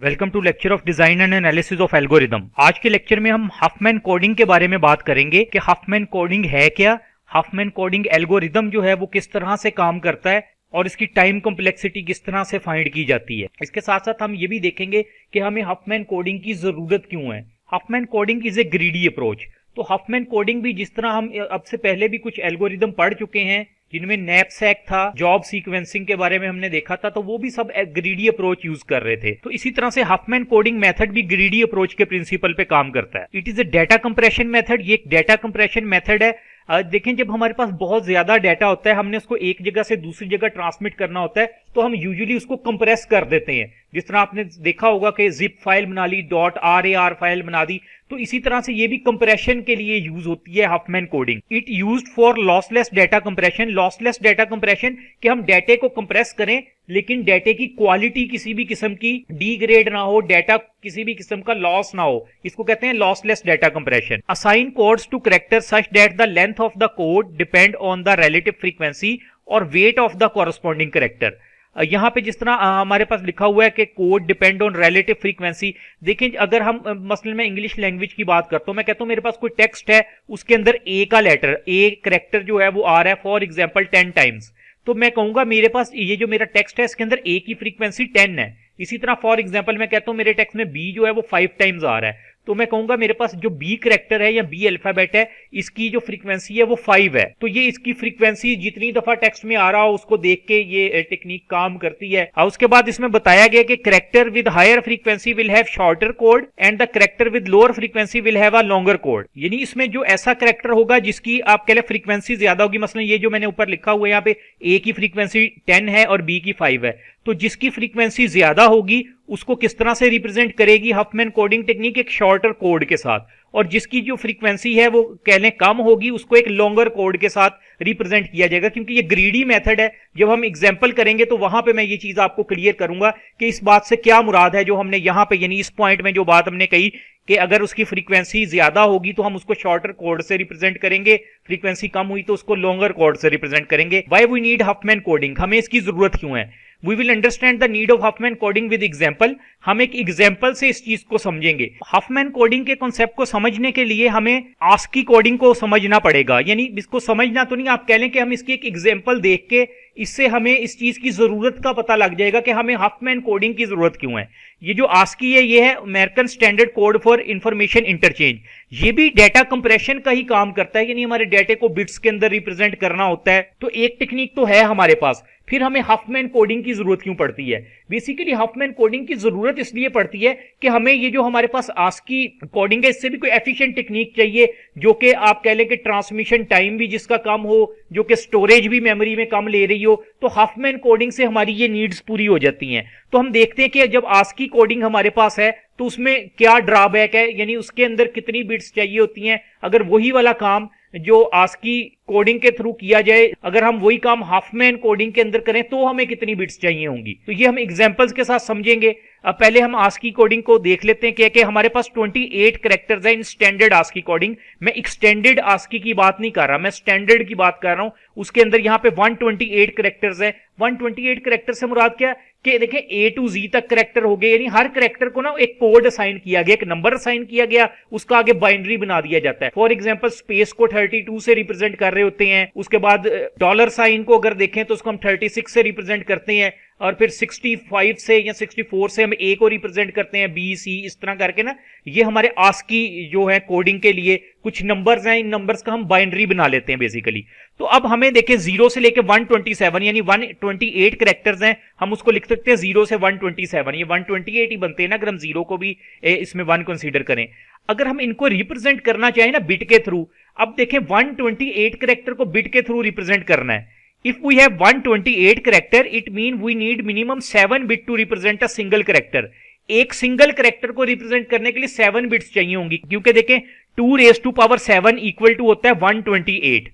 Welcome to lecture of design and analysis of algorithm. आज के lecture में हम हफमैन कोडिंग के बारे में बात करेंगे कि हफमैन कोडिंग है क्या, हफमैन कोडिंग एल्गोरिदम जो है वो किस तरह से काम करता है और इसकी टाइम कॉम्प्लेक्सिटी किस तरह से फाइंड की जाती है। इसके साथ साथ हम ये भी देखेंगे कि हमें हफमैन कोडिंग की जरूरत क्यों है। Huffman coding is a greedy approach. तो हफमैन कोडिंग भी जिस तरह हम अब से पहले भी कुछ एल्गोरिदम पढ़ चुके हैं जिनमें नैपसैक था, जॉब सीक्वेंसिंग के बारे में हमने देखा था, तो वो भी सब ग्रीडी अप्रोच यूज कर रहे थे। तो इसी तरह से हफमैन कोडिंग मेथड भी ग्रीडी अप्रोच के प्रिंसिपल पे काम करता है। It is a data compression method. ये एक डेटा कंप्रेशन मेथड है। देखें, जब हमारे पास बहुत ज्यादा डाटा होता है, हमने उसको एक जगह से दूसरी जगह ट्रांसमिट करना होता है, तो हम यूजुअली उसको कंप्रेस कर देते हैं। जिस तरह आपने देखा होगा कि जिप फाइल बना ली, .rar फाइल बना दी, तो इसी तरह से ये भी कंप्रेशन के लिए यूज होती है Huffman coding. It used for lossless data compression. Lossless data compression कि हम डाटे को कंप्रेस करें लेकिन डाटे की क्वालिटी किसी भी किस्म की डिग्रेड ना हो, डाटा किसी भी किस्म का लॉस ना हो, इसको कहते हैं lossless data compression. Assign codes to character such that the length of the code depend on the relative frequency or weight of the corresponding character. यहां पे जिस तरह हमारे पास लिखा हुआ है कि code depend on relative frequency. देखें, अगर हम मसलन मैं इंग्लिश लैंग्वेज की बात करता हूं, मैं कहता हूं मेरे पास कोई टेक्स्ट है, उसके अंदर ए का लेटर, ए कैरेक्टर जो है वो आ रहा है फॉर एग्जांपल 10 टाइम्स, तो मैं कहूंगा मेरे पास ये जो मेरा टेक्स्ट है इसके अंदर ए की फ्रीक्वेंसी 10 है। इसी तरह फॉर एग्जांपल मैं कहता हूं मेरे टेक्स्ट में बी जो है वो 5 टाइम्स आ रहा है, तो मैं कहूंगा मेरे पास जो बी कैरेक्टर है या बी अल्फाबेट है, इसकी जो फ्रीक्वेंसी है वो 5 है। तो ये इसकी फ्रीक्वेंसी जितनी दफा टेक्स्ट में आ रहा हो उसको देख के ये टेक्निक काम करती है। और उसके बाद इसमें बताया गया कि character with higher frequency will have shorter code and the character with lower frequency will have a longer code. यानी इसमें जो ऐसा कैरेक्टर होगा जिसकी आप कह लें फ्रीक्वेंसी ज्यादा होगी, मसलन ये जो मैंने ऊपर लिखा हुआ है यहाँ पे ए की फ्रीक्वेंसी 10 है और बी की 5 है, तो जिसकी फ्रीक्वेंसी ज्यादा होगी उसको किस तरह से रिप्रेजेंट करेगी हफमैन कोडिंग टेक्निक, एक शॉर्टर कोड के साथ, और जिसकी जो फ्रीक्वेंसी है वो कह लें कम होगी उसको एक लॉन्गर कोड के साथ रिप्रेजेंट किया जाएगा। क्योंकि ये ग्रीडी मेथड है, जब हम एग्जांपल करेंगे तो वहां पे मैं ये चीज आपको क्लियर करूंगा कि इस बात से क्या मुराद है जो हमने यहां पे, यानी इस पॉइंट में जो बात हमने कही कि अगर उसकी फ्रीक्वेंसी ज्यादा होगी तो हम उसको शॉर्टर कोड से रिप्रेजेंट करेंगे, फ्रीक्वेंसी कम हुई तो उसको लॉन्गर कोड से रिप्रेजेंट करेंगे। Why we need Huffman coding, हमें इसकी जरूरत क्यों है। We will understand the need of Huffman coding with example। हम एक एग्जाम्पल से इस चीज को समझेंगे। हफमैन कोडिंग के कॉन्सेप्ट को समझने के लिए हमें आस्की कोडिंग को समझना पड़ेगा। यानी इसको समझना तो नहीं, आप कह लें कि हम इसकी एक एग्जाम्पल देख के इससे हमें इस चीज की जरूरत का पता लग जाएगा कि हमें हफमैन कोडिंग की जरूरत क्यों है। ये जो आस्की है ये है American standard code for information interchange. ये भी डाटा कंप्रेशन का ही काम करता है, यानी हमारे डाटे को बिट्स के अंदर रिप्रेजेंट करना होता है। तो एक टेक्निक तो है हमारे पास, फिर हमें हफमैन कोडिंग की जरूरत क्यों पड़ती है। बेसिकली हफमैन कोडिंग की जरूरत इसलिए पड़ती है कि हमें ये जो हमारे पास आस्की कोडिंग है इससे भी कोई एफिशिएंट टेक्निक चाहिए जो कि आप कह लें कि ट्रांसमिशन टाइम भी जिसका कम हो, जो कि स्टोरेज भी मेमोरी में कम ले रही हो, तो हफमैन कोडिंग से हमारी ये नीड्स पूरी हो जाती हैं। तो हम देखते हैं कि जब आस्की कोडिंग हमारे पास है तो उसमें क्या ड्रॉबैक है, यानी उसके अंदर कितनी बिट्स चाहिए होती हैं। अगर वही वाला काम जो आस्की कोडिंग के थ्रू किया जाए, अगर हम वही काम हफमैन कोडिंग के अंदर करें तो हमें कितनी बिट्स चाहिए होंगी, तो ये हम एग्जांपल्स के साथ समझेंगे। अब पहले हम आस्की कोडिंग को देख लेते हैं कि हमारे पास 28 कैरेक्टर्स हैं इन स्टैंडर्ड आस्की कोडिंग। मैं एक्सटेंडेड आस्की की बात नहीं कर रहा, मैं स्टैंडर्ड की बात कर रहा हूं। उसके अंदर यहाँ पे 128 कैरेक्टर्स हैं। 128 कैरेक्टर से मुराद क्या कि देखें A to Z तक कैरेक्टर हो गए, यानी हर कैरेक्टर को ना एक कोड असाइन किया गया, एक नंबर असाइन किया गया, उसका आगे बाइनरी बना दिया जाता है। फॉर एग्जांपल स्पेस को 32 से रिप्रेजेंट कर रहे होते हैं, उसके बाद डॉलर साइन को अगर देखें तो उसको हम 36 से रिप्रेजेंट करते हैं, और फिर 65 से या 64 से हम ए को रिप्रेजेंट करते हैं, बी सी, इस तरह करके ना ये हमारे आस्की जो है कोडिंग के लिए कुछ नंबर्स हैं, इन नंबर्स का हम बाइनरी बना लेते हैं बेसिकली। तो अब हमें देखें 0 से लेके 127 यानी 128 कैरेक्टर्स हैं, हम उसको लिख सकते हैं 0 से 127, ये 128 ही बनते हैं ना अगर हम 0 को भी इसमें 1 कंसीडर करें। अगर हम इनको रिप्रेजेंट करना चाहें ना बिट के थ्रू, अब देखें 128 कैरेक्टर को बिट के थ्रू रिप्रेजेंट करना है। If we have 128 character, it mean we need minimum 7 bit to represent a single character। एक सिंगल कैरेक्टर को रिप्रेजेंट करने के लिए 7 बिट्स चाहिए होंगी, क्योंकि देखें 2 raised to power 7 equal to होता है 128।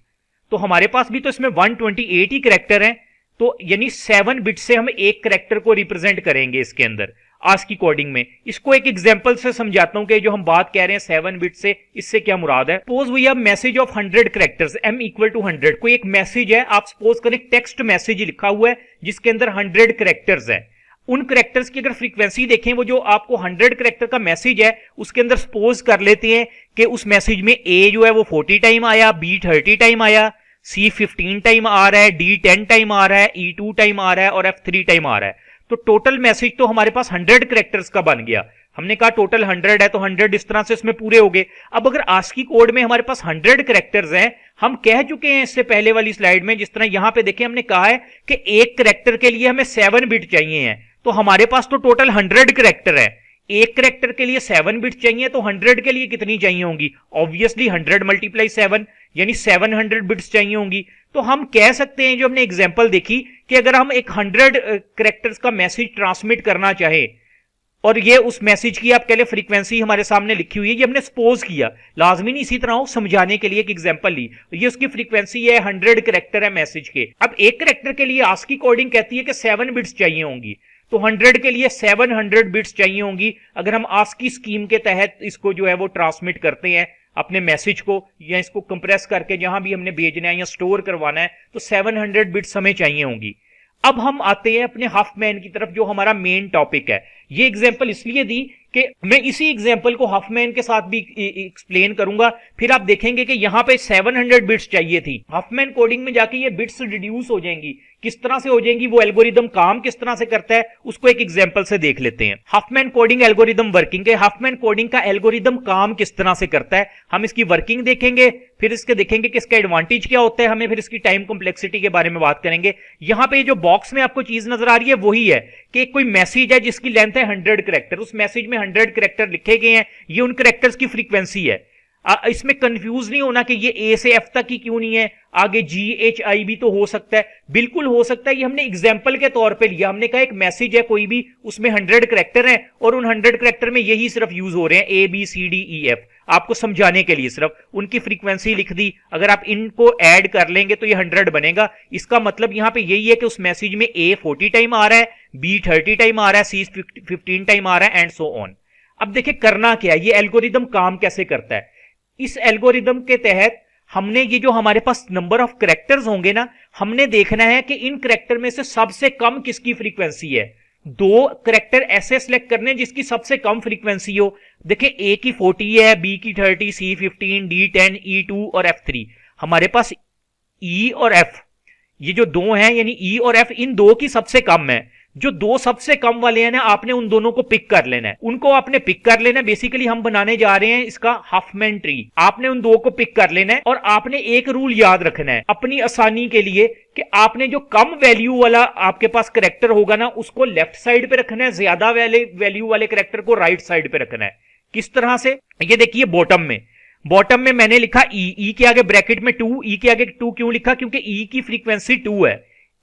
तो हमारे पास भी तो इसमें 128 ही कैरेक्टर हैं, तो यानी 7 बिट से हम एक कैरेक्टर को रिप्रेजेंट करेंगे इसके अंदर आस्की कोडिंग में। इसको एक एग्जांपल से समझाता हूं कि जो हम बात कह रहे हैं 7 बिट से, इससे क्या मुराद है। Suppose we have message of 100 characters, m equal to 100। कोई एक मैसेज है, आप सपोज करें टेक्स्ट मैसेज लिखा हुआ है जिसके अंदर 100 कैरेक्टर्स है। उन करेक्टर्स की अगर फ्रीक्वेंसी देखें, वो जो आपको 100 करेक्टर का मैसेज है उसके अंदर सपोज कर लेते हैं कि उस मैसेज में ए जो है वो 40 टाइम आया, बी 30 टाइम आया, सी 15 टाइम आ रहा है, डी 10 टाइम आ रहा है, ई 2 टाइम आ रहा है और एफ 3 टाइम आ रहा है। तो टोटल मैसेज तो हमारे पास 100 करेक्टर्स का बन गया। हमने कहा टोटल 100 है तो 100 इस तरह से इसमें पूरे हो गए। अब अगर आस्की कोड में हमारे पास 100 करेक्टर्स हैं, हम कह चुके हैं इससे पहले वाली स्लाइड में, जिस तरह यहां पे देखें हमने कहा है कि एक करेक्टर के लिए हमें 7 बिट चाहिए हैं, तो हमारे पास तो टोटल 100 करेक्टर है। एक करेक्टर के लिए 7 बिट चाहिए, तो 100 के लिए कितनी चाहिए होंगी? ऑब्वियसली 100 मल्टीप्लाई 7 यानी 700 बिट्स चाहिए होंगी। तो हम कह सकते हैं, जो हमने एग्जांपल देखी, कि अगर हम एक 100 करेक्टर्स का मैसेज ट्रांसमिट करना चाहे और ये उस मैसेज की आप कह ले फ्रीक्वेंसी हमारे सामने लिखी हुई है, ये हमने सपोज किया, लाजमी नहीं इसी तरह हो, समझाने के लिए एक एग्जांपल ली, ये उसकी फ्रीक्वेंसी है, 100 करेक्टर है मैसेज के। अब एक करेक्टर के लिए आस्की कोडिंग कहती है कि 7 बिट्स चाहिए होंगी, तो 100 के लिए 700 बिट्स चाहिए होंगी। अगर हम आस्की स्कीम के तहत इसको जो है वो ट्रांसमिट करते हैं अपने मैसेज को, या इसको कंप्रेस करके जहां भी हमने भेजना है या स्टोर करवाना है, तो 700 बिट्स हमें चाहिए होंगी। अब हम आते हैं अपने हाफमैन की तरफ, जो हमारा मेन टॉपिक है। ये एग्जांपल इसलिए दी कि मैं इसी एग्जांपल को हाफमैन के साथ भी एक्सप्लेन करूंगा, फिर आप देखेंगे कि यहां पे 700 बिट्स चाहिए थी। हाफमैन कोडिंग में जाके ये बिट्स रिड्यूस हो जाएंगी। किस तरह से हो जाएंगी, वो एल्गोरिदम काम किस तरह से करता है, उसको एक एग्जांपल से देख लेते हैं। हाफमैन कोडिंग एल्गोरिदम वर्किंग है। हाफमैन कोडिंग का एल्गोरिदम काम किस तरह से करता है, हम इसकी वर्किंग देखेंगे, फिर इसके देखेंगे कि इसका एडवांटेज क्या होता है हमें, फिर इसकी टाइम कॉम्प्लेक्सिटी के बारे में बात करेंगे। यहां पे जो बॉक्स में आपको चीज नजर आ रही है वही है कि कोई मैसेज है जिसकी लेंथ है 100 करेक्टर, उस मैसेज में 100 करेक्टर लिखे गए हैं, ये उन करेक्टर्स की फ्रीक्वेंसी है। इसमें कंफ्यूज नहीं होना कि ये ए से एफ तक ही क्यों नहीं है, आगे जी एच आई भी तो हो सकता है, बिल्कुल हो सकता है। ये हमने एग्जाम्पल के तौर पे लिया, हमने कहा एक मैसेज है कोई भी, उसमें 100 करेक्टर है और उन 100 करेक्टर में यही सिर्फ यूज हो रहे हैं, A B C D E F, आपको समझाने के लिए सिर्फ उनकी फ्रीक्वेंसी लिख दी। अगर आप इनको ऐड कर लेंगे तो ये 100 बनेगा। इसका मतलब यहां पे यही है कि उस मैसेज में ए 40 टाइम आ रहा है, बी 30 टाइम आ रहा है, सी 15 टाइम आ रहा है, एंड सो ऑन। अब देखिए करना क्या है, ये एल्गोरिदम काम कैसे करता है। इस एल्गोरिदम के तहत हमने ये जो हमारे पास नंबर ऑफ करेक्टर्स होंगे ना, हमने देखना है कि इन करेक्टर में से सबसे कम किसकी फ्रीक्वेंसी है। 2 करेक्टर ऐसे सिलेक्ट करने जिसकी सबसे कम फ्रीक्वेंसी हो। देखिए ए की 40 है, बी की 30, सी 15, डी 10, ई 2 और एफ 3। हमारे पास ई और एफ, ये जो 2 हैं यानी ई और एफ, इन 2 की सबसे कम है। जो 2 सबसे कम वाले हैं ना, आपने उन दोनों को पिक कर लेना है, उनको आपने पिक कर लेना है। बेसिकली हम बनाने जा रहे हैं इसका हाफमैन ट्री। आपने उन 2 को पिक कर लेना है और आपने एक रूल याद रखना है अपनी आसानी के लिए कि आपने जो कम वैल्यू वाला आपके पास करेक्टर होगा ना, उसको लेफ्ट साइड पे रखना है, ज्यादा वैल्यू वाले करेक्टर को राइट साइड पे रखना है। किस तरह से, ये देखिए बॉटम में मैंने लिखा ई के आगे ब्रैकेट में 2, ई के आगे 2 क्यों लिखा, क्योंकि ई की फ्रीक्वेंसी 2 है।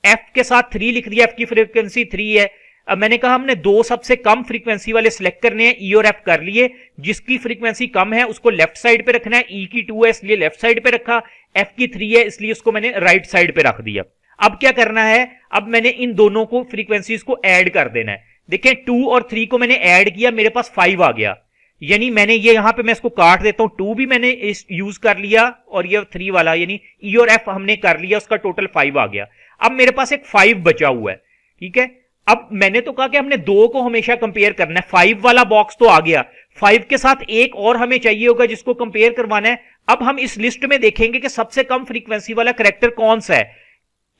एफ के साथ 3 लिख दिया, एफ की फ्रीक्वेंसी 3 है। अब मैंने कहा हमने 2 सबसे कम फ्रीक्वेंसी वाले सिलेक्ट करने हैं, ई और एफ कर लिए। जिसकी फ्रीक्वेंसी कम है उसको लेफ्ट साइड पे रखना है, ई की 2 है इसलिए लेफ्ट साइड पे रखा, एफ की 3 है इसलिए उसको मैंने राइट साइड पे रख दिया। अब क्या करना है, अब मैंने इन दोनों को फ्रीक्वेंसीज को ऐड कर देना है। देखें 2 और 3 को मैंने ऐड किया, मेरे पास 5 आ गया। यानी मैंने ये यहां पे मैं इसको काट देता हूं, 2 भी मैंने यूज कर लिया और ये 3 वाला यानी ई और एफ हमने कर लिया, उसका टोटल 5 आ गया। अब मेरे पास एक 5 बचा हुआ है, ठीक है। अब मैंने तो कहा कि हमने 2 को हमेशा कंपेयर करना है, 5 वाला बॉक्स तो आ गया, 5 के साथ एक और हमें चाहिए होगा जिसको कंपेयर करवाना है। अब हम इस लिस्ट में देखेंगे कि सबसे कम फ्रीक्वेंसी वाला करेक्टर कौन सा है।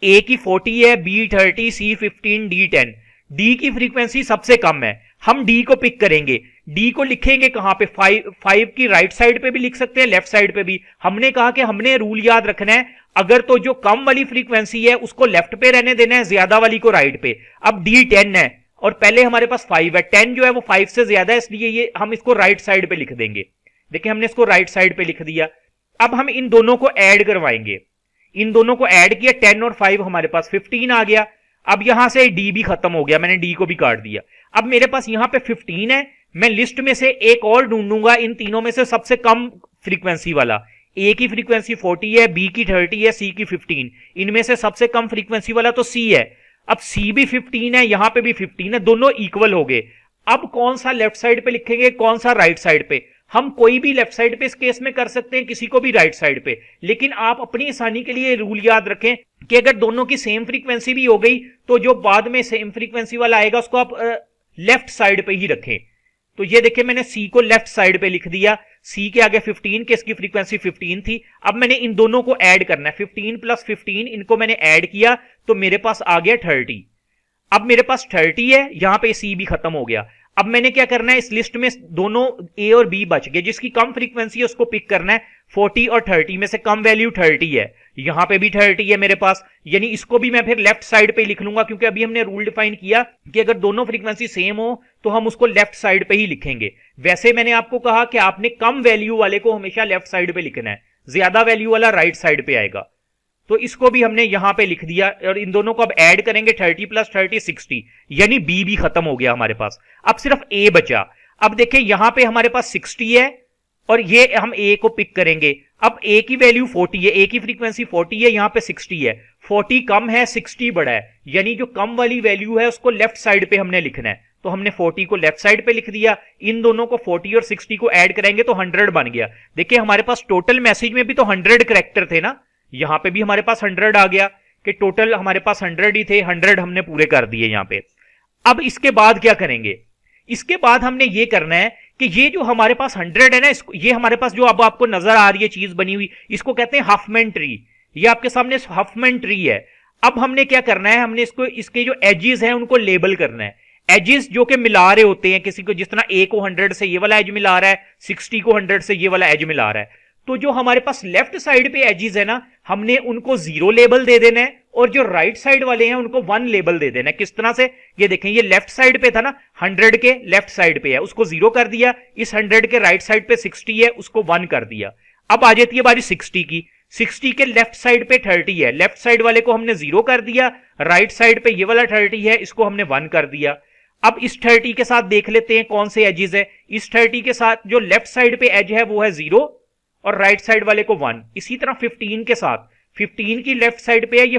ए की 40 है, बी 30, सी 15, डी 10। डी की फ्रीक्वेंसी सबसे कम है, हम डी को पिक करेंगे। डी को लिखेंगे कहां पे, 5 की राइट साइड पे भी लिख सकते हैं, लेफ्ट साइड पे भी। हमने कहा कि हमने रूल याद रखना है, अगर तो जो कम वाली फ्रीक्वेंसी है उसको लेफ्ट पे रहने देना है, ज्यादा वाली को राइट पे। अब डी 10 है और पहले हमारे पास 5 है, 10 जो है वो 5 से ज्यादा है इसलिए ये हम इसको राइट साइड पे लिख देंगे। देखिए हमने इसको राइट साइड पे लिख दिया। अब हम इन दोनों को ऐड करवाएंगे, इन दोनों को ऐड किया, 10 और 5 हमारे पास 15 आ गया। अब यहां से डी भी खत्म हो गया, मैंने डी को भी काट दिया। अब मेरे पास यहां पे 15 है, मैं लिस्ट में से एक और ढूंढूंगा इन तीनों में से सबसे कम फ्रीक्वेंसी वाला। ए की फ्रीक्वेंसी 40 है, बी की 30 है, सी की 15। इनमें से सबसे कम फ्रीक्वेंसी वाला तो सी है। अब सी भी 15 है, यहां पे भी 15 है, दोनों इक्वल हो गए। अब कौन सा लेफ्ट साइड पे लिखेंगे, कौन सा राइट साइड पे? हम कोई भी लेफ्ट साइड पे इस केस में कर सकते हैं, किसी को भी राइट साइड पे। लेकिन आप अपनी आसानी के लिए रूल याद रखें, कि अगर दोनों की सेम फ्रीक्वेंसी भी हो गई तो जो बाद में सेम फ्रीक्वेंसी वाला आएगा उसको आप लेफ्ट साइड पे ही रखें। तो ये देखिए मैंने सी को लेफ्ट साइड पे लिख दिया, सी के आगे 15 के इसकी फ्रीक्वेंसी 15 थी। अब मैंने इन दोनों को ऐड करना है, 15 प्लस 15 इनको मैंने ऐड किया तो मेरे पास आ गया 30। अब मेरे पास 30 है, यहां पे सी भी खत्म हो गया। अब मैंने क्या करना है, इस लिस्ट में दोनों ए और बी बच गए, जिसकी कम फ्रीक्वेंसी है उसको पिक करना है। 40 और 30 में से कम वैल्यू 30 है, यहां पे भी 30 है मेरे पास, यानी इसको भी मैं फिर लेफ्ट साइड पे लिख लूंगा, क्योंकि अभी हमने रूल डिफाइन किया कि अगर दोनों फ्रीक्वेंसी सेम हो तो हम उसको लेफ्ट साइड पे ही लिखेंगे। वैसे मैंने आपको कहा कि आपने कम वैल्यू वाले को हमेशा लेफ्ट साइड पे लिखना है, ज्यादा वैल्यू वाला राइट साइड पे आएगा। तो इसको भी हमने यहां पे लिख दिया और इन दोनों को अब ऐड करेंगे, 30 प्लस 30 60, यानी बी भी खत्म हो गया हमारे पास, अब सिर्फ ए बचा। अब देखें यहां पे हमारे पास 60 है और ये हम ए को पिक करेंगे। अब ए की वैल्यू 40 है, ए की फ्रीक्वेंसी 40 है, यहां पे 60 है, 40 कम है 60 बड़ा है, यानी जो कम वाली वैल्यू है उसको लेफ्ट साइड पे हमने लिखना है। तो हमने 40 को लेफ्ट साइड पे लिख दिया, इन दोनों को 40 और 60 को ऐड करेंगे तो 100 बन गया। देखिए हमारे पास टोटल मैसेज में भी तो 100 कैरेक्टर थे ना, यहां पे भी हमारे पास 100 आ गया कि टोटल हमारे पास 100 ही थे, 100 हमने पूरे कर दिए यहां पे। अब इसके बाद क्या करेंगे, इसके बाद हमने ये करना है कि ये जो हमारे पास 100 है ना, इसको ये हमारे पास जो अब आपको नजर आ रही है चीज बनी हुई, इसको कहते हैं हाफमैन ट्री। ये आपके सामने हाफमैन ट्री है। अब हमने क्या करना है, हमने इसको इसके जो एजेस हैं उनको लेबल करना है। एजेस जो कि मिला रहे होते हैं किसी को, जिस तरह ए को 100 से ये वाला एज मिला रहा है, 60 को 100 से ये वाला एज मिला रहा है। तो जो हमारे पास लेफ्ट साइड पे एजेस है ना, हमने उनको 0 लेबल दे देना है और जो राइट साइड वाले हैं उनको 1 लेबल दे देना है। किस तरह से, ये देखें ये लेफ्ट साइड पे था ना, 100 के लेफ्ट साइड पे है, उसको 0 कर दिया। इस 100 के राइट साइड पे 60 है, उसको 1 कर दिया। अब आ जाती है बारी 60 की। 60 के लेफ्ट साइड पे 30 है, लेफ्ट साइड वाले को हमने 0 कर दिया, राइट साइड पे ये वाला 30 है, इसको हमने 1 कर दिया। अब इस 30 के साथ देख लेते हैं कौन से एजेस है। इस 30 के साथ जो लेफ्ट साइड पे एज है वो है 0 और राइट साइड वाले को 1। इसी तरह 15 के साथ, 15 की लेफ्ट साइड पे है ये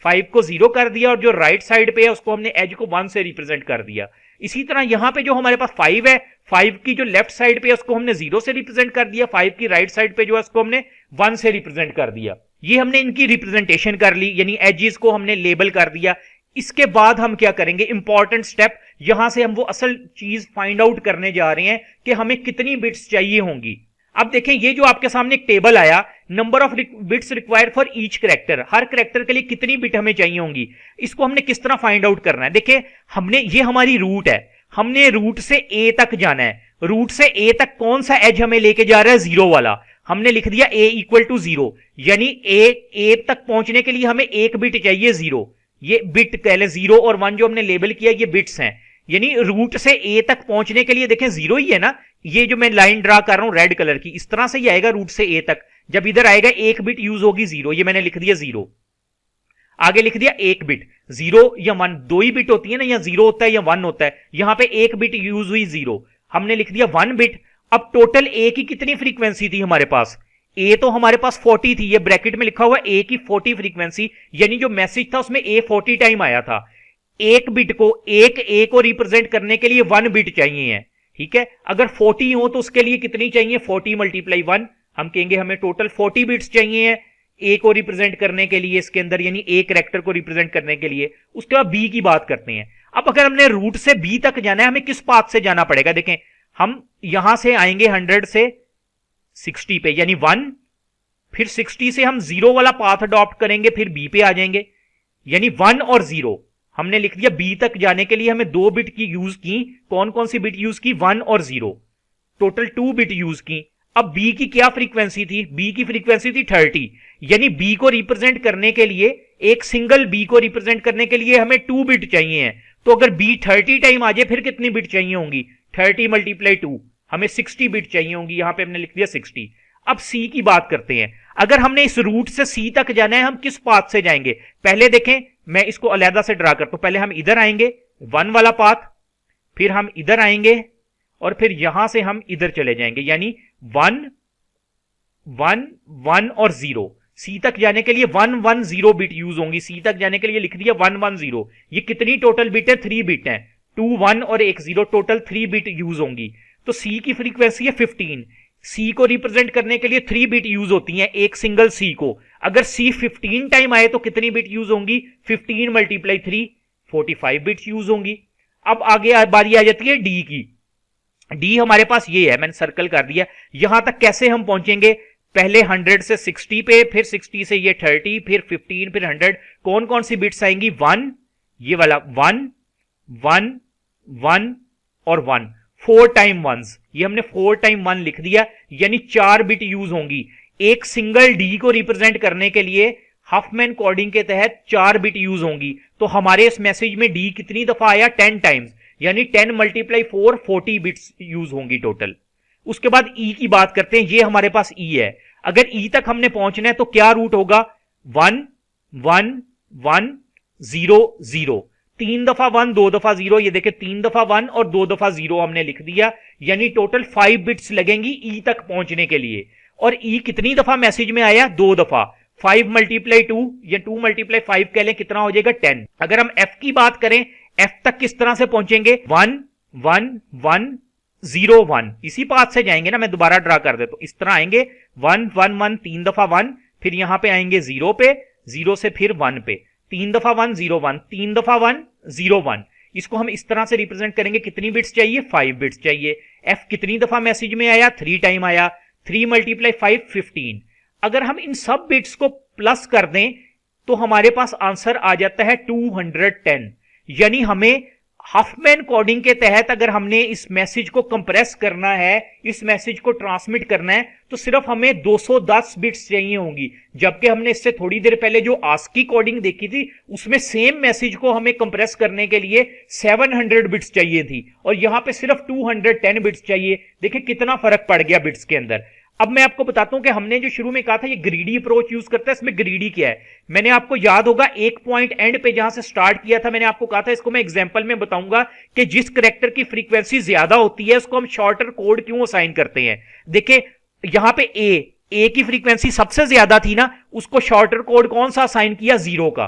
5 को 0 कर दिया और जो राइट साइड पे है उसको हमने एज को 1 से रिप्रेजेंट कर दिया। इसी तरह यहां पे जो हमारे पास 5 है, 5 की जो लेफ्ट साइड पे है उसको हमने 0 से रिप्रेजेंट कर दिया, 5 की राइट साइड पे जो है उसको हमने 1 से रिप्रेजेंट कर दिया। ये हमने इनकी रिप्रेजेंटेशन कर ली, यानी एजेस को हमने लेबल कर दिया। इसके बाद हम क्या करेंगे, इंपॉर्टेंट स्टेप, यहां से हम वो असल चीज फाइंड आउट करने जा रहे हैं कि हमें कितनी बिट्स चाहिए होंगी। अब देखें ये जो आपके सामने एक टेबल आया, number of bits required for each character, her character के लिए कितनी बिट हमें चाहिए होंगी, इसको हमने किस तरह फाइंड आउट करना है। देखिए हमने, ये हमारी रूट है, हमने रूट से ए तक जाना है। रूट से ए तक कौन सा एज हमें लेके जा रहा है, 0 वाला। हमने लिख दिया ए इक्वल टू 0, यानी ए तक पहुंचने के लिए हमें एक बिट चाहिए 0। ये बिट कह ले, 0 और 1 जो हमने लेबल किया ये बिट्स हैं, यानी रूट से ए तक पहुंचने के लिए देखें 0 ही है ना। ये जो मैं लाइन ड्रा कर रहा हूं रेड कलर की, इस तरह से ही आएगा रूट से ए तक। जब इधर आएगा एक बिट यूज होगी 0, ये मैंने लिख दिया 0। आगे लिख दिया एक बिट, 0 या 1 दो ही बिट होती है ना, या 0 होता है या 1 होता है, यहां पे एक बिट यूज हुई 0, हमने लिख दिया 1 बिट। अब टोटल ए की कितनी फ्रीक्वेंसी थी हमारे पास, ए तो हमारे पास 40 थी, ये ब्रैकेट में लिखा हुआ ए की 40 फ्रीक्वेंसी, यानी जो मैसेज था उसमें ए 40 टाइम आया था। एक बिट को, एक ए को रिप्रेजेंट करने के लिए 1 बिट चाहिए है, ठीक है। अगर 40 हो तो उसके लिए कितनी चाहिए, 40 मल्टीप्लाई 1, हम कहेंगे हमें टोटल 40 बिट्स चाहिए है ए को रिप्रेजेंट करने के लिए इसके अंदर, यानी ए कैरेक्टर को रिप्रेजेंट करने के लिए। उसके बाद बी की बात करते हैं। अब अगर हमने रूट से बी तक जाना है, हमें किस पाथ से जाना पड़ेगा, देखें हम यहां से आएंगे 100 से 60 पे, यानी 1, फिर 60 से हम 0 वाला पाथ अडॉप्ट करेंगे, फिर बी पे आ जाएंगे, यानी 1 और 0 हमने लिख दिया। बी तक जाने के लिए हमें 2 बिट की यूज की, कौन कौन सी बिट यूज की, 1 और 0, टोटल 2 बिट यूज की। अब बी की क्या फ्रीक्वेंसी थी, बी की फ्रीक्वेंसी थी 30, यानी बी को रिप्रेजेंट करने के लिए, एक सिंगल बी को रिप्रेजेंट करने के लिए हमें 2 बिट चाहिए हैं। तो अगर बी 30 टाइम आ जाए फिर कितनी बिट चाहिए होंगी, 30 मल्टीप्लाई 2, हमें 60 बिट चाहिए होंगी, यहां पे हमने लिख दिया 60। अब सी की बात करते हैं। अगर हमने इस रूट से सी तक जाना है, हम किस पाथ से जाएंगे, पहले देखें मैं इसको अलहदा से ड्रा करता हूं। पहले हम इधर आएंगे 1 वाला पाथ, फिर हम इधर आएंगे और फिर यहां से हम इधर चले जाएंगे, यानी 1 1 1 और 0। सी तक जाने के लिए 1 1 0 बिट यूज होंगी, सी तक जाने के लिए लिख दिया 1 1 0। ये कितनी टोटल बिट है, 3 बिट है, 2 1 और 1 0, टोटल 3 बिट यूज होंगी। तो सी की फ्रीक्वेंसी है 15, सी को रिप्रेजेंट करने के लिए 3 बिट यूज होती हैं एक सिंगल सी को। अगर सी 15 टाइम आए तो कितनी बिट यूज होंगी? 15 मल्टीप्लाई 3 45 बिट्स यूज होंगी। अब आगे बारी आ जाती है डी की। डी हमारे पास ये है, मैंने सर्कल कर दिया। यहां तक कैसे हम पहुंचेंगे? पहले 100 से 60 पे, फिर 60 से ये 30, फिर 15, फिर 100। कौन कौन सी बिट्स आएंगी? 1, ये वाला 1 1 1 और 1, 4 टाइम 1s। ये हमने 4 टाइम 1 लिख दिया, यानी 4 बिट यूज होंगी एक सिंगल डी को रिप्रेजेंट करने के लिए। हफमैन कोडिंग के तहत 4 बिट यूज होंगी। तो हमारे इस मैसेज में डी कितनी दफा आया? 10 टाइम्स, यानी 10 मल्टीप्लाई 4 40 बिट्स यूज होंगी टोटल। उसके बाद ई की बात करते हैं। ये हमारे पास ई है। अगर ई तक हमने पहुंचना है तो क्या रूट होगा? 1 1 1 0 0। 3 दफा 1 2 दफा 0। ये देखें 3 दफा 1 और 2 दफा 0 हमने लिख दिया, यानी टोटल 5 बिट्स लगेंगी ई तक पहुंचने के लिए। और ई कितनी दफा मैसेज में आया? 2 दफा। 5 मल्टीप्लाई 2 या 2 मल्टीप्लाई 5 कह लें, कितना हो जाएगा? 10। अगर हम एफ की बात करें, एफ तक किस तरह से पहुंचेंगे? 1 1 1 0 1। इसी पाथ से जाएंगे ना, मैं दोबारा ड्रा कर देता हूं। इस तरह आएंगे 1 1 1, 3 दफा 1, फिर यहां पे आएंगे 0 पे, 0 से फिर 1 पे, 3 दफा 1 0 1, 3 दफा 1 0 1। इसको हम इस तरह से रिप्रेजेंट करेंगे। कितनी बिट्स चाहिए? 5 बिट्स चाहिए। एफ कितनी दफा मैसेज में आया? 3 टाइम आया। 3 मल्टीप्लाई 5 15। अगर हम इन सब बिट्स को प्लस कर दें तो हमारे पास आंसर आ जाता है 210। यानी हमें हफमैन कोडिंग के तहत अगर हमने इस मैसेज को कंप्रेस करना है, इस मैसेज को ट्रांसमिट करना है, तो सिर्फ हमें 210 बिट्स चाहिए होंगी। जबकि हमने इससे थोड़ी देर पहले जो आस्की कोडिंग देखी थी उसमें सेम मैसेज को हमें कंप्रेस करने के लिए 700 बिट्स चाहिए थी, और यहां पे सिर्फ 210 बिट्स चाहिए। देखिए कितना फर्क पड़ गया बिट्स के अंदर। अब मैं आपको बताता हूं कि हमने जो शुरू में कहा था ये ग्रीडी अप्रोच यूज करता है। इसमें ग्रीडी क्या है? मैंने आपको याद होगा एक पॉइंट एंड पे जहां से स्टार्ट किया था, मैंने आपको कहा था इसको मैं एग्जांपल में बताऊंगा कि जिस कैरेक्टर की फ्रीक्वेंसी ज्यादा होती है उसको हम शॉर्टर कोड क्यों असाइन करते हैं। देखिए यहां पे ए की फ्रीक्वेंसी सबसे ज्यादा थी ना, उसको शॉर्टर कोड कौन सा असाइन किया? 0 का।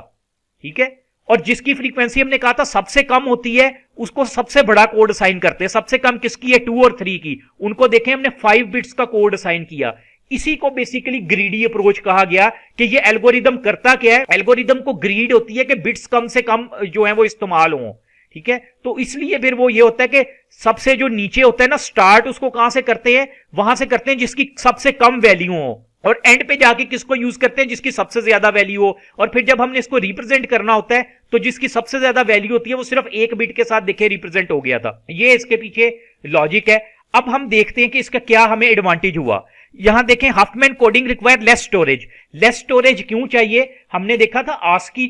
ठीक है। और जिसकी फ्रीक्वेंसी हमने कहा था सबसे कम होती है उसको सबसे बड़ा कोड असाइन करते हैं। सबसे कम किसकी है? 2 और 3 की। उनको देखें हमने 5 बिट्स का कोड असाइन किया। इसी को बेसिकली ग्रीडी अप्रोच कहा गया कि ये एल्गोरिदम करता क्या है? एल्गोरिदम को ग्रीड होती है कि बिट्स कम से कम जो है वो इस्तेमाल हो। ठीक है। तो इसलिए फिर वो ये होता है कि सबसे जो नीचे होता है ना स्टार्ट, उसको कहां से करते हैं? वहां से करते हैं जिसकी सबसे कम वैल्यू हो, और एंड पे जाके किसको यूज करते हैं? जिसकी सबसे ज्यादा वैल्यू हो। और फिर जब हमने इसको रिप्रेजेंट करना होता है तो जिसकी सबसे ज्यादा वैल्यू होती है वो सिर्फ एक बिट के साथ देखे रिप्रेजेंट हो गया था। ये इसके पीछे लॉजिक है। अब हम देखते हैं कि इसका क्या हमें एडवांटेज हुआ। यहां देखें Huffman coding require less storage. Less storage क्यों चाहिए? हमने देखा था आस्की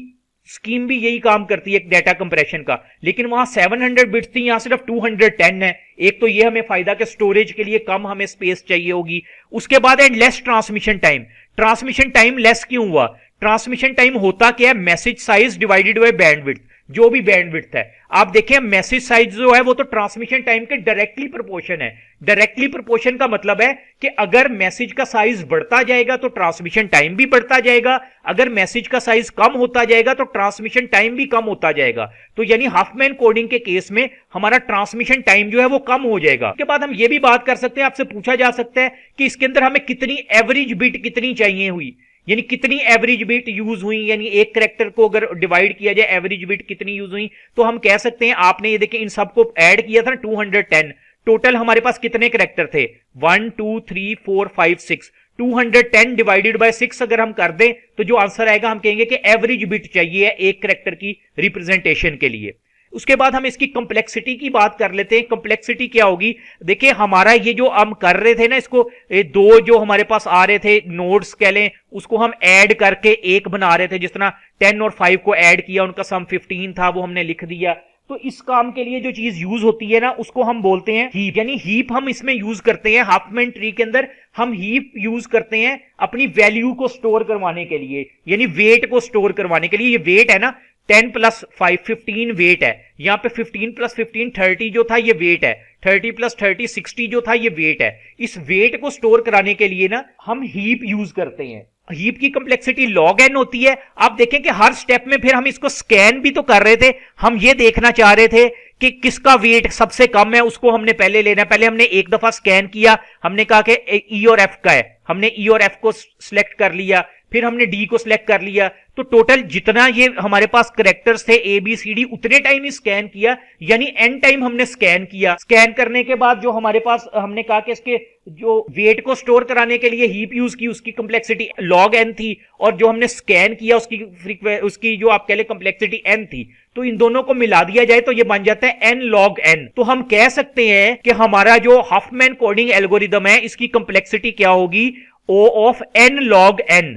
स्कीम भी यही काम करती है डेटा कंप्रेशन का, लेकिन वहां 700 बिट्स थी, यहां सिर्फ 210 है। एक तो ये हमें फायदा कि स्टोरेज के लिए कम हमें स्पेस चाहिए होगी। उसके बाद है less transmission time. Transmission time less क्यों हुआ? ट्रांसमिशन टाइम होता क्या है? Message size divided by bandwidth, जो भी बैंडविड्थ है। आप देखें मैसेज साइज जो है वो तो ट्रांसमिशन टाइम के डायरेक्टली प्रोपोर्शन है। डायरेक्टली प्रोपोर्शन का मतलब है कि अगर मैसेज का साइज बढ़ता जाएगा तो ट्रांसमिशन टाइम भी बढ़ता जाएगा, अगर मैसेज का साइज कम होता जाएगा तो ट्रांसमिशन टाइम भी कम होता जाएगा। तो यानी हफमैन कोडिंग के केस में हमारा ट्रांसमिशन टाइम जो है वो कम हो जाएगा। उसके बाद हम ये भी बात कर सकते हैं, आपसे पूछा जा सकता है कि इसके अंदर हमें कितनी एवरेज बिट कितनी चाहिए हुई, यानी कितनी एवरेज बिट यूज हुई, यानी एक कैरेक्टर को अगर डिवाइड किया जाए एवरेज बिट कितनी यूज हुई। तो हम कह सकते हैं, आपने ये देखिए इन सबको ऐड किया था 210। टोटल हमारे पास कितने कैरेक्टर थे? 1 2 3 4 5 6। 210 डिवाइडेड बाय 6 अगर हम कर दें तो जो आंसर आएगा हम कहेंगे कि एवरेज बिट चाहिए एक कैरेक्टर की रिप्रेजेंटेशन के लिए। उसके बाद हम इसकी कॉम्प्लेक्सिटी की बात कर लेते हैं। कॉम्प्लेक्सिटी क्या होगी? देखिए हमारा ये जो हम कर रहे थे ना, इसको दो जो हमारे पास आ रहे थे नोड्स कह लें, उसको हम ऐड करके एक बना रहे थे। जिस तरह 10 और 5 को ऐड किया, उनका सम 15 था, वो हमने लिख दिया। तो इस काम के लिए जो चीज यूज होती है ना उसको हम बोलते हैं हीप। यानी हीप हम इसमें यूज करते हैं, हफमैन ट्री के अंदर हम हीप यूज करते हैं अपनी वैल्यू को स्टोर करवाने के लिए, यानी वेट को स्टोर करवाने के लिए। ये वेट है ना 10 प्लस 5 15 वेट है। यहां पे 15 प्लस 15 30 जो था ये वेट है, 30 प्लस 30 60 जो था ये वेट है। इस वेट को स्टोर कराने के लिए ना हम हीप यूज करते हैं। हीप की कंप्लेक्सिटी log n होती है। आप देखें कि हर स्टेप में फिर हम इसको स्कैन भी तो कर रहे थे, हम ये देखना चाह रहे थे कि किसका वेट सबसे कम है, उसको हमने पहले लेना है। पहले हमने एक दफा स्कैन किया, हमने कहा कि ई और एफ का है, हमने ई और एफ को सिलेक्ट कर लिया, फिर हमने डी को सिलेक्ट कर लिया, तो टोटल जितना ये हमारे पास करेक्टर्स थे ए बी सी डी उतने टाइम ही स्कैन किया, यानी एन टाइम हमने स्कैन किया। स्कैन करने के बाद जो हमारे पास हमने कहा कि इसके जो वेट को स्टोर कराने के लिए हीप यूज की, उसकी कंप्लेक्सिटी log n थी, और जो हमने स्कैन किया उसकी जो आप कह ले कंप्लेक्सिटी n थी। तो इन दोनों को मिला दिया जाए तो ये बन जाता है n log n। तो हम कह सकते हैं कि हमारा जो हफमैन कोडिंग एल्गोरिदम है इसकी कंप्लेक्सिटी क्या होगी, O of n log n,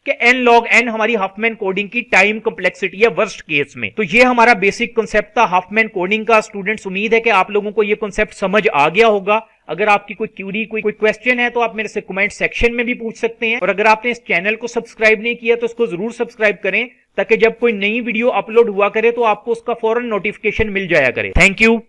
कि n log n हमारी हफमैन कोडिंग की टाइम कंप्लेक्सिटी है वर्स्ट केस में। तो ये हमारा बेसिक कांसेप्ट था हफमैन कोडिंग का। स्टूडेंट्स, उम्मीद है कि आप लोगों को ये कांसेप्ट समझ आ गया होगा। अगर आपकी कोई क्यूरी, कोई क्वेश्चन है तो आप मेरे से कमेंट सेक्शन में भी पूछ सकते हैं। और अगर आपने इस चैनल को सब्सक्राइब नहीं किया तो इसको जरूर सब्सक्राइब करें, ताकि जब कोई नई वीडियो अपलोड हुआ करे तो आपको उसका फौरन नोटिफिकेशन मिल जाया करे। Thank you.